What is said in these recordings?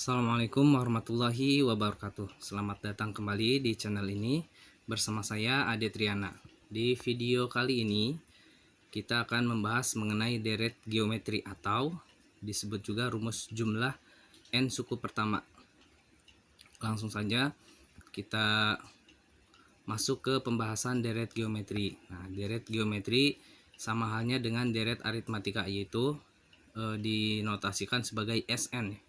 Assalamualaikum warahmatullahi wabarakatuh. Selamat datang kembali di channel ini bersama saya Ade Triana. Di video kali ini kita akan membahas mengenai deret geometri atau disebut juga rumus jumlah n suku pertama. Langsung saja kita masuk ke pembahasan deret geometri. Nah, deret geometri sama halnya dengan deret aritmatika, yaitu dinotasikan sebagai Sn.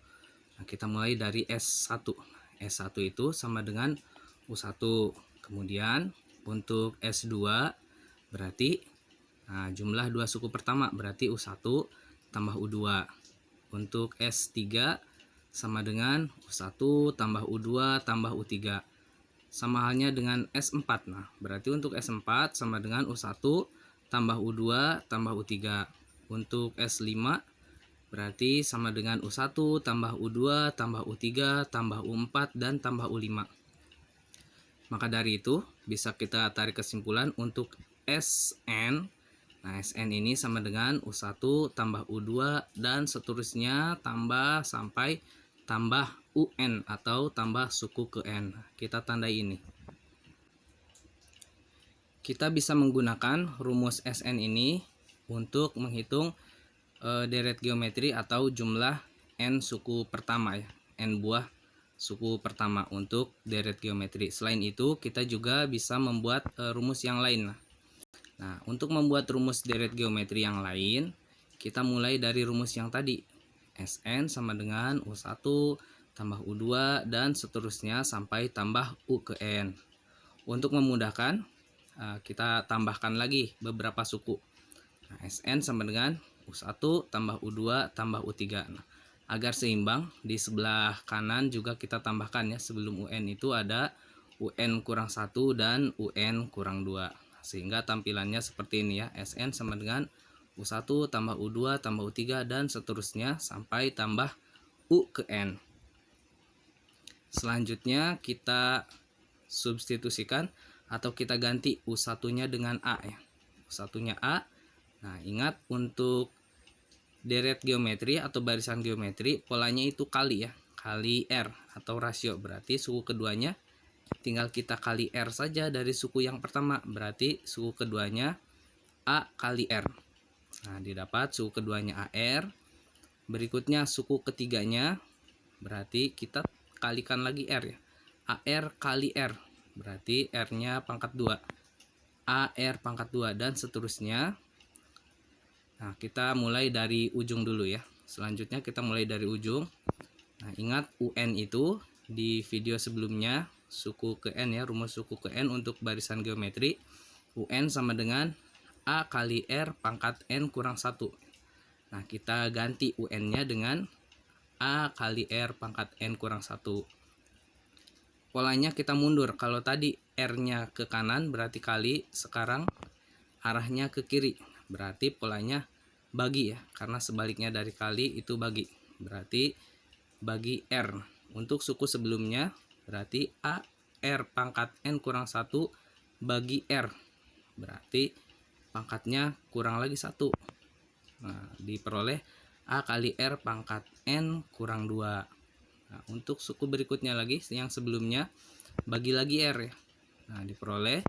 Nah, kita mulai dari S1. S1 itu sama dengan U1. Kemudian untuk S2 berarti jumlah dua suku pertama berarti U1 tambah U2. Untuk S3 sama dengan U1 tambah U2 tambah U3. Sama halnya dengan S4. Nah, berarti untuk S4 sama dengan U1 tambah U2 tambah U3. Untuk S5 berarti sama dengan U1 tambah U2 tambah U3 tambah U4 dan tambah U5. Maka dari itu bisa kita tarik kesimpulan untuk Sn. Nah, Sn ini sama dengan U1 tambah U2 dan seterusnya tambah sampai tambah Un atau tambah suku ke n. Kita tandai ini. Kita bisa menggunakan rumus Sn ini untuk menghitung deret geometri atau jumlah n suku pertama ya, n buah suku pertama untuk deret geometri. Selain itu kita juga bisa membuat rumus yang lain. Nah, untuk membuat rumus deret geometri yang lain, kita mulai dari rumus yang tadi. Sn sama dengan U1 tambah U2 dan seterusnya sampai tambah U ke n. Untuk memudahkan, kita tambahkan lagi beberapa suku. Nah, Sn sama dengan U1 tambah U2 tambah U3. Nah, agar seimbang, di sebelah kanan juga kita tambahkan ya, sebelum UN itu ada UN kurang 1 dan UN kurang 2. Sehingga tampilannya seperti ini ya, Sn sama dengan U1 tambah U2 tambah U3 dan seterusnya sampai tambah U ke N. Selanjutnya kita substitusikan atau kita ganti U1-nya dengan A ya. U1-nya A. Nah, ingat untuk deret geometri atau barisan geometri polanya itu kali ya, kali R atau rasio. Berarti suku keduanya tinggal kita kali R saja dari suku yang pertama. Berarti suku keduanya A kali R. Nah, didapat suku keduanya AR. Berikutnya suku ketiganya berarti kita kalikan lagi R ya. AR kali R. Berarti R-nya pangkat 2. AR pangkat 2 dan seterusnya. Nah, kita mulai dari ujung dulu ya. Selanjutnya kita mulai dari ujung. Nah, ingat UN itu di video sebelumnya suku ke N ya, rumus suku ke N untuk barisan geometri. UN sama dengan A kali R pangkat N kurang 1. Nah, kita ganti UN-nya dengan A kali R pangkat N kurang 1. Polanya kita mundur. Kalau tadi R-nya ke kanan berarti kali, sekarang arahnya ke kiri. Berarti polanya bagi ya, karena sebaliknya dari kali itu bagi. Berarti bagi R. Untuk suku sebelumnya berarti A R pangkat N kurang 1 bagi R. Berarti pangkatnya kurang lagi 1. Nah, diperoleh A kali R pangkat N kurang 2. Nah, untuk suku berikutnya lagi yang sebelumnya bagi lagi R ya. Nah, diperoleh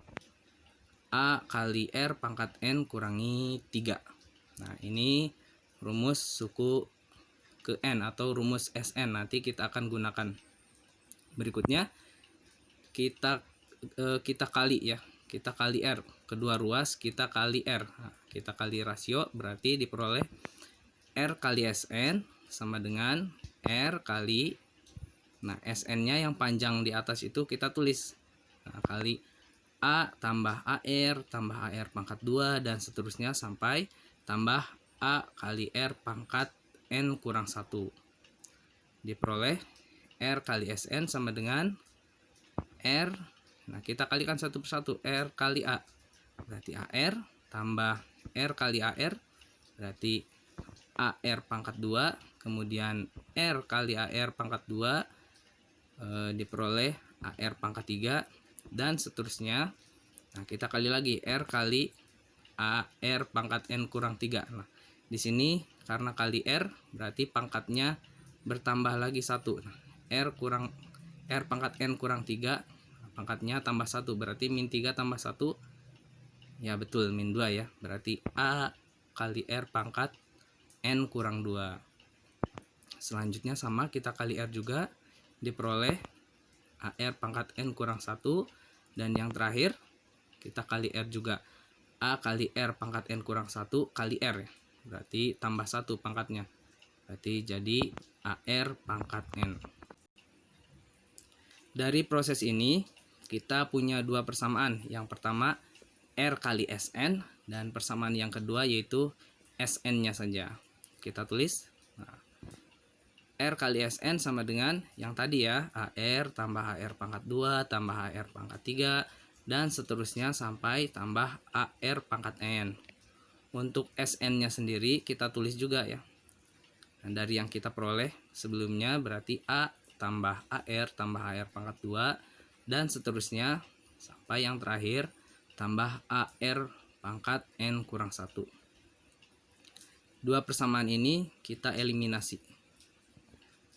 A kali R pangkat N kurangi 3. Nah, ini rumus suku ke N atau rumus Sn. Nanti kita akan gunakan. Berikutnya kita kali ya. Kita kali R. Kedua ruas kita kali R. Nah, kita kali rasio berarti diperoleh R kali Sn sama dengan R kali, nah, Sn-nya yang panjang di atas itu kita tulis. Nah, kali A tambah AR tambah AR pangkat 2 dan seterusnya sampai tambah A kali R pangkat N kurang 1. Diperoleh R kali Sn sama dengan R. Nah, kita kalikan satu persatu. R kali A berarti AR tambah R kali AR berarti AR pangkat 2. Kemudian R kali AR pangkat 2 diperoleh AR pangkat 3 dan seterusnya. Nah, kita kali lagi R kali AR pangkat N kurang 3. Nah, di sini karena kali R berarti pangkatnya bertambah lagi 1. Nah, R pangkat N kurang 3, pangkatnya tambah 1, berarti min 3 tambah 1, ya betul, min 2 ya, berarti A kali R pangkat N kurang 2. Selanjutnya sama, kita kali R juga, diperoleh AR pangkat N kurang 1, dan yang terakhir kita kali R juga, A kali R pangkat N kurang 1 kali R ya, berarti tambah 1 pangkatnya, berarti jadi AR pangkat N. Dari proses ini kita punya dua persamaan. Yang pertama R kali Sn, dan persamaan yang kedua yaitu Sn-nya saja. Kita tulis. Nah, R kali Sn sama dengan yang tadi ya, AR tambah AR pangkat 2 tambah AR pangkat 3 dan seterusnya sampai tambah AR pangkat N. Untuk Sn-nya sendiri kita tulis juga ya. Dan dari yang kita peroleh sebelumnya berarti A tambah AR tambah AR pangkat 2 dan seterusnya sampai yang terakhir tambah AR pangkat N kurang 1. Dua persamaan ini kita eliminasi.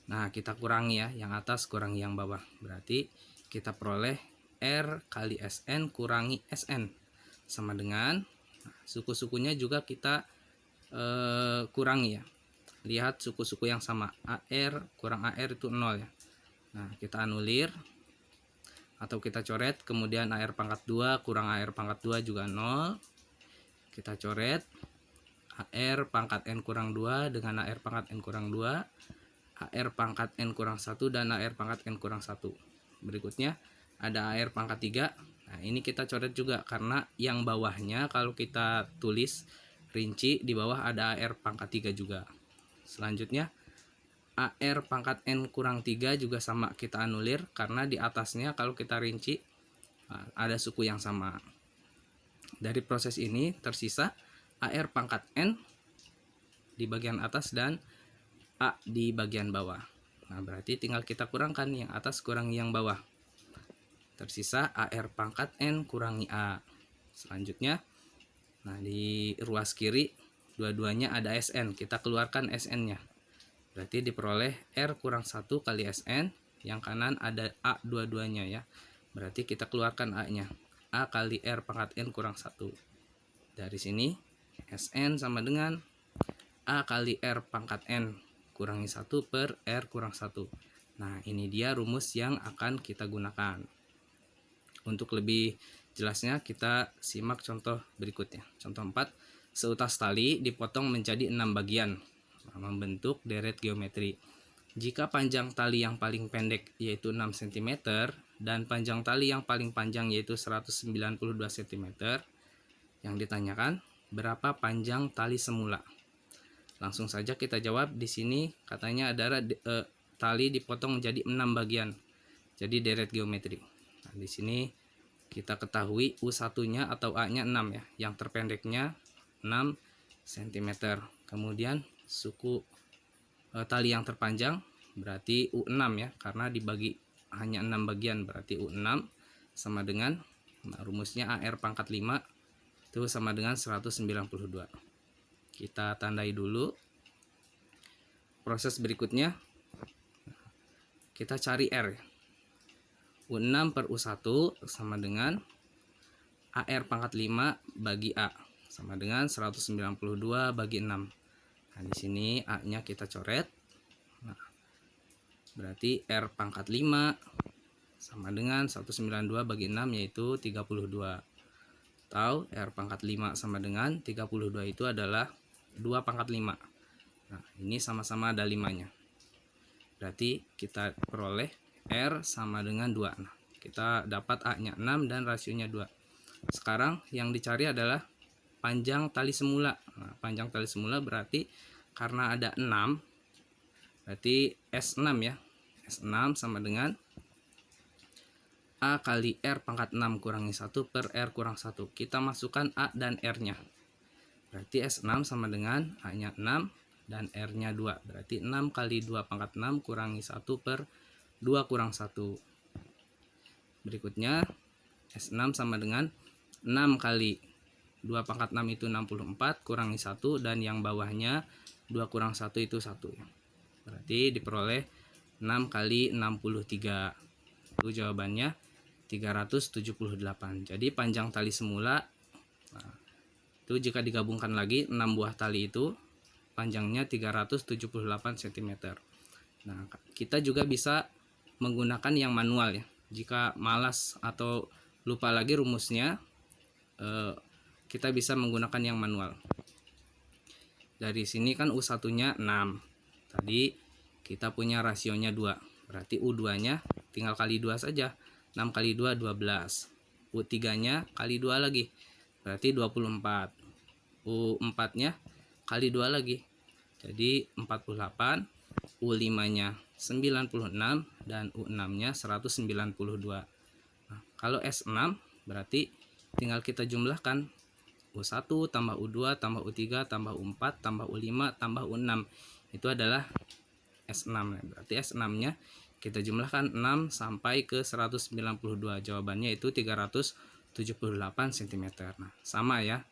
Nah, kita kurangi ya, yang atas kurangi yang bawah. Berarti kita peroleh R kali Sn kurangi Sn sama dengan, nah, suku-sukunya juga kita kurangi ya. Lihat suku-suku yang sama, AR kurang AR itu 0 ya. Nah, kita anulir atau kita coret, kemudian AR pangkat 2 kurang AR pangkat 2 juga 0. Kita coret AR pangkat N kurang 2 dengan AR pangkat N kurang 2, AR pangkat N kurang 1 dan AR pangkat N kurang 1. Berikutnya ada AR pangkat 3. Nah, ini kita coret juga karena yang bawahnya kalau kita tulis rinci di bawah ada AR pangkat 3 juga. Selanjutnya AR pangkat N kurang 3 juga sama, kita anulir karena di atasnya kalau kita rinci ada suku yang sama. Dari proses ini tersisa AR pangkat N di bagian atas dan A di bagian bawah. Nah, berarti tinggal kita kurangkan yang atas kurangi yang bawah. Tersisa AR pangkat N kurangi A. Selanjutnya, nah di ruas kiri dua-duanya ada Sn, kita keluarkan Sn-nya. Berarti diperoleh R kurang 1 kali Sn, yang kanan ada A dua-duanya ya. Berarti kita keluarkan A-nya. A kali R pangkat N kurang 1. Dari sini Sn sama dengan A kali R pangkat N kurangi 1 per R kurang 1. Nah, ini dia rumus yang akan kita gunakan. Untuk lebih jelasnya kita simak contoh berikutnya. Contoh 4, seutas tali dipotong menjadi 6 bagian, membentuk deret geometri. Jika panjang tali yang paling pendek yaitu 6 cm dan panjang tali yang paling panjang yaitu 192 cm, yang ditanyakan berapa panjang tali semula. Langsung saja kita jawab. Di sini katanya adalah tali dipotong menjadi 6 bagian. Jadi deret geometri. Nah, di sini kita ketahui U1-nya atau A-nya 6 ya. Yang terpendeknya 6 cm. Kemudian suku tali yang terpanjang berarti U6 ya, karena dibagi hanya 6 bagian, berarti U6 sama dengan, nah, rumusnya AR pangkat 5 itu sama dengan 192. Kita tandai dulu. Proses berikutnya kita cari R. U6 per U1 sama dengan AR pangkat 5 bagi A sama dengan 192 bagi 6. Nah, di sini A-nya kita coret. Nah, berarti R pangkat 5 sama dengan 192 bagi 6 yaitu 32. Atau R pangkat 5 sama dengan 32 itu adalah 2 pangkat 5. Nah, ini sama-sama ada 5-nya. Berarti kita peroleh R sama dengan 2. Nah, kita dapat A-nya 6 dan rasionya 2. Sekarang yang dicari adalah panjang tali semula. Nah, panjang tali semula berarti karena ada 6, berarti S6 ya. S6 sama dengan A kali R pangkat 6 kurangi 1 per R kurang 1. Kita masukkan A dan R-nya. Berarti S6 sama dengan A-nya 6 dan R-nya 2. Berarti 6 kali 2 pangkat 6 kurangi 1 per 2 kurang 1. Berikutnya S6 sama dengan 6 kali 2 pangkat 6 itu 64 kurangi 1 dan yang bawahnya 2 kurang 1 itu 1 ya. Berarti diperoleh 6 kali 63. Itu jawabannya 378. Jadi panjang tali semula, nah, itu jika digabungkan lagi 6 buah tali itu panjangnya 378 cm. Nah, kita juga bisa menggunakan yang manual ya. Jika malas atau lupa lagi rumusnya, kita bisa menggunakan yang manual. Dari sini kan U1-nya 6. Tadi kita punya rasionya 2. Berarti U2-nya tinggal kali 2 saja. 6 kali 2 12. U3-nya kali 2 lagi. Berarti 24. U4-nya kali 2 lagi. Jadi 48. U5-nya 96 dan U6-nya 192. Nah, kalau S6 berarti tinggal kita jumlahkan U1 tambah U2 tambah U3 tambah U4 tambah U5 tambah U6. Itu adalah S6. Berarti S6-nya kita jumlahkan 6 sampai ke 192. Jawabannya itu 378 cm. Nah, sama ya.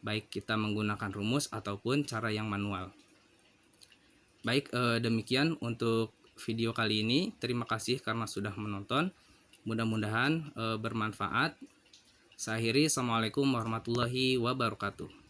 Baik kita menggunakan rumus ataupun cara yang manual. Baik, demikian untuk video kali ini. Terima kasih karena sudah menonton. Mudah-mudahan bermanfaat. Saya akhiri, assalamualaikum warahmatullahi wabarakatuh.